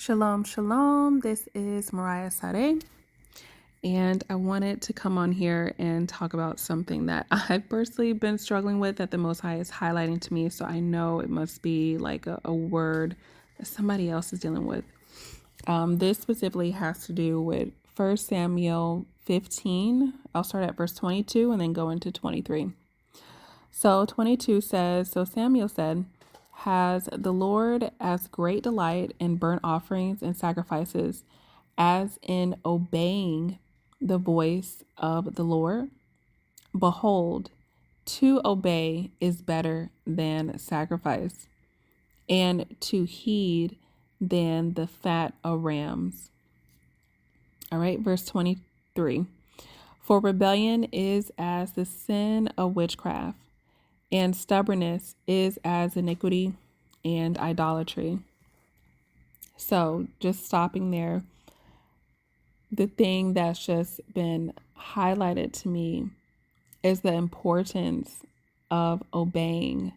Shalom, shalom. This is Mariah Sade, and I wanted to come on here and talk about something that I've personally been struggling with that the Most High is highlighting to me. So I know it must be like a word that somebody else is dealing with. This specifically has to do with 1 Samuel 15. I'll start at verse 22 and then go into 23. So 22 says, So Samuel said, Has the Lord as great delight in burnt offerings and sacrifices as in obeying the voice of the Lord? Behold, to obey is better than sacrifice, and to heed than the fat of rams. All right, verse 23. For rebellion is as the sin of witchcraft, and stubbornness is as iniquity and idolatry. So just stopping there, the thing that's just been highlighted to me is the importance of obeying.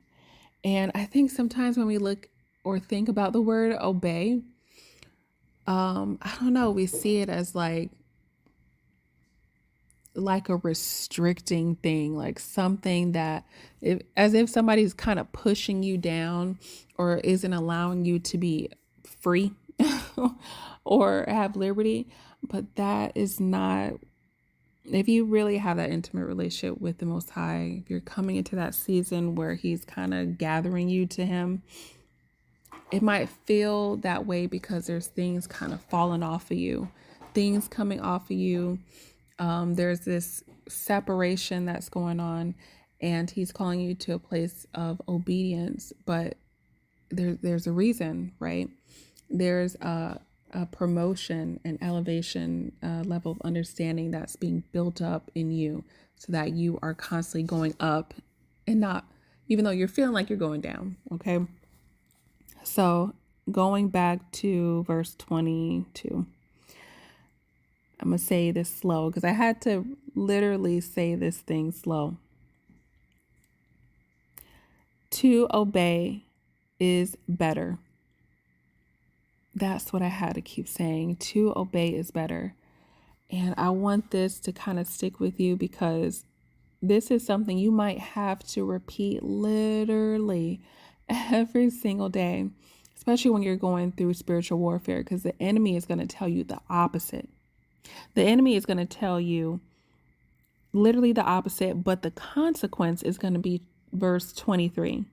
And I think sometimes when we look or think about the word obey, I don't know, we see it as like a restricting thing, like something that as if somebody's kind of pushing you down or isn't allowing you to be free or have liberty. But that is not, if you really have that intimate relationship with the Most High, if you're coming into that season where he's kind of gathering you to him, it might feel that way because there's things kind of falling off of you, things coming off of you. There's this separation that's going on, and he's calling you to a place of obedience. But there's a reason, right? There's a promotion and elevation level of understanding that's being built up in you so that you are constantly going up and not, even though you're feeling like you're going down. Okay. So going back to verse 22. I'm going to say this slow because I had to literally say this thing slow. To obey is better. That's what I had to keep saying. To obey is better. And I want this to kind of stick with you because this is something you might have to repeat literally every single day, especially when you're going through spiritual warfare, because the enemy is going to tell you the opposite. The enemy is going to tell you literally the opposite, but the consequence is going to be verse 23.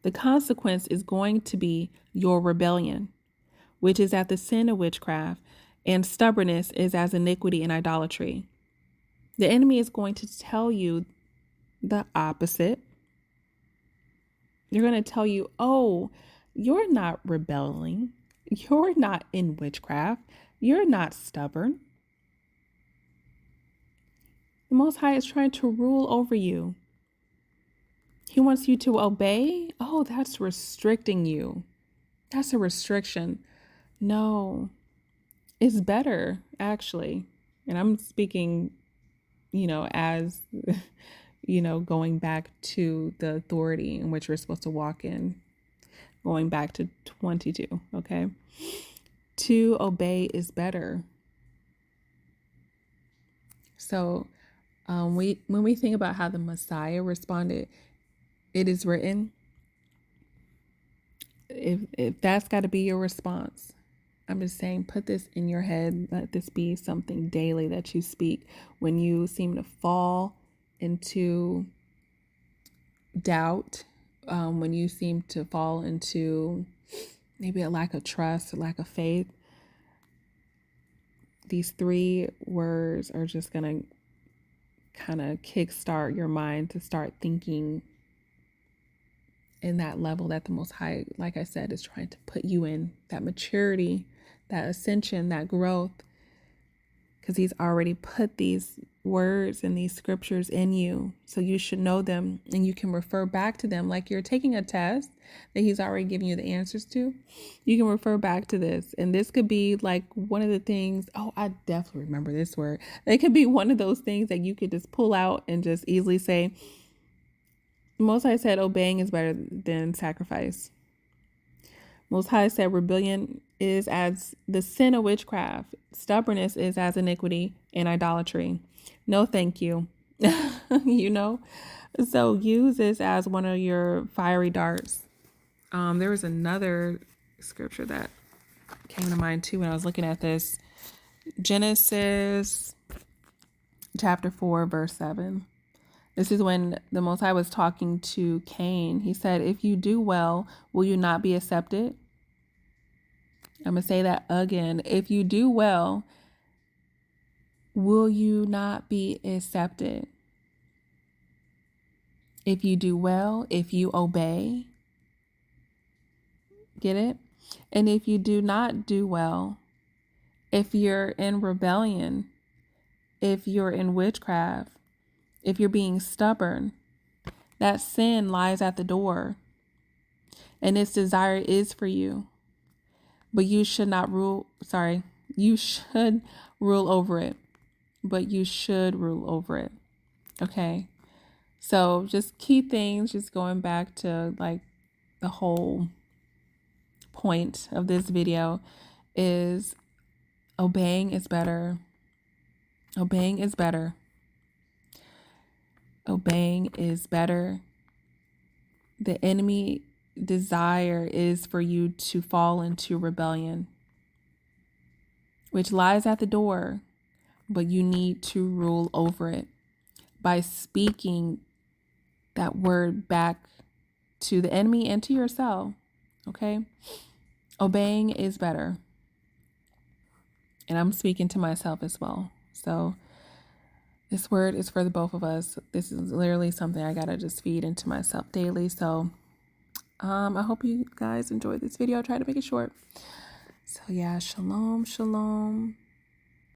The consequence is going to be your rebellion, which is at the sin of witchcraft, and stubbornness is as iniquity and idolatry. The enemy is going to tell you the opposite. They're going to tell you, oh, you're not rebelling. You're not in witchcraft. You're not stubborn. The Most High is trying to rule over you. He wants you to obey. Oh, that's restricting you. That's a restriction. No, it's better, actually. And I'm speaking, as, going back to the authority in which we're supposed to walk in. Going back to 22, okay? To obey is better. So when we think about how the Messiah responded, it is written, if that's got to be your response, I'm just saying, put this in your head. Let this be something daily that you speak when you seem to fall into doubt, when you seem to fall into maybe a lack of trust, a lack of faith. These 3 words are just going to kind of kickstart your mind to start thinking in that level that the Most High, like I said, is trying to put you in, that maturity, that ascension, that growth, because he's already put these words and these scriptures in you. So you should know them and you can refer back to them like you're taking a test that he's already given you the answers to. You can refer back to this. And this could be like one of the things, oh, I definitely remember this word. It could be one of those things that you could just pull out and just easily say, Most High said obeying is better than sacrifice. Most High said rebellion is as the sin of witchcraft. Stubbornness is as iniquity and idolatry. No, thank you. You know? So use this as one of your fiery darts. There was another scripture that came to mind too when I was looking at this. Genesis chapter 4, verse 7. This is when the Most High was talking to Cain. He said, if you do well, will you not be accepted? I'm going to say that again. If you do well, will you not be accepted? If you do well, if you obey, get it? And if you do not do well, if you're in rebellion, if you're in witchcraft, if you're being stubborn, that sin lies at the door and its desire is for you. But you should not rule, you should rule over it, but you should rule over it. Okay. So just key things, just going back to like the whole point of this video is obeying is better. Obeying is better. Obeying is better. The enemy desire is for you to fall into rebellion, which lies at the door, but you need to rule over it by speaking that word back to the enemy and to yourself. Okay? Obeying is better. And I'm speaking to myself as well. So this word is for the both of us. This is literally something I gotta just feed into myself daily. So I hope you guys enjoyed this video. I tried to make it short. So yeah, shalom, shalom.